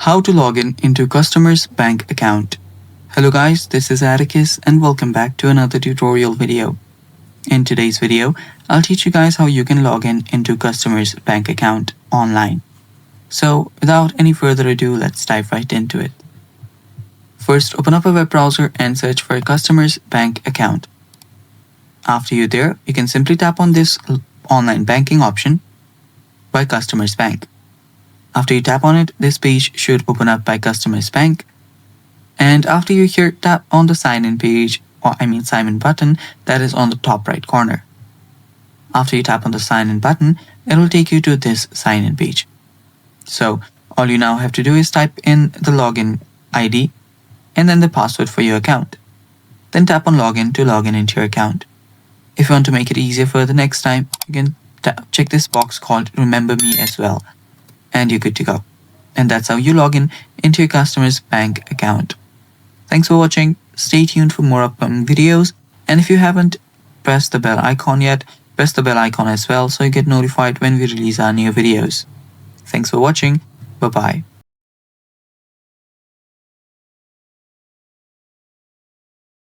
How to log in into customer's bank account. Hello guys, this is Atticus and welcome back to another tutorial video. In today's video, I'll teach you guys how you can log in into customer's bank account online. So without any further ado, let's dive right into it. First, open up a web browser and search for customer's bank account. After you're there, you can simply tap on this online banking option by Customer's Bank. After you tap on it, this page should open up by Customer's Bank. And after you're here, tap on the sign in page, sign in button that is on the top right corner. After you tap on the sign in button, it will take you to this sign in page. So all you now have to do is type in the login ID and then the password for your account. Then tap on login to log in into your account. If you want to make it easier for the next time, you can check this box called Remember Me as well. And you're good to go. And that's how you log in into your customer's bank account. Thanks for watching. Stay tuned for more upcoming videos. And if you haven't pressed the bell icon yet, press the bell icon as well so you get notified when we release our new videos. Thanks for watching. Bye-bye.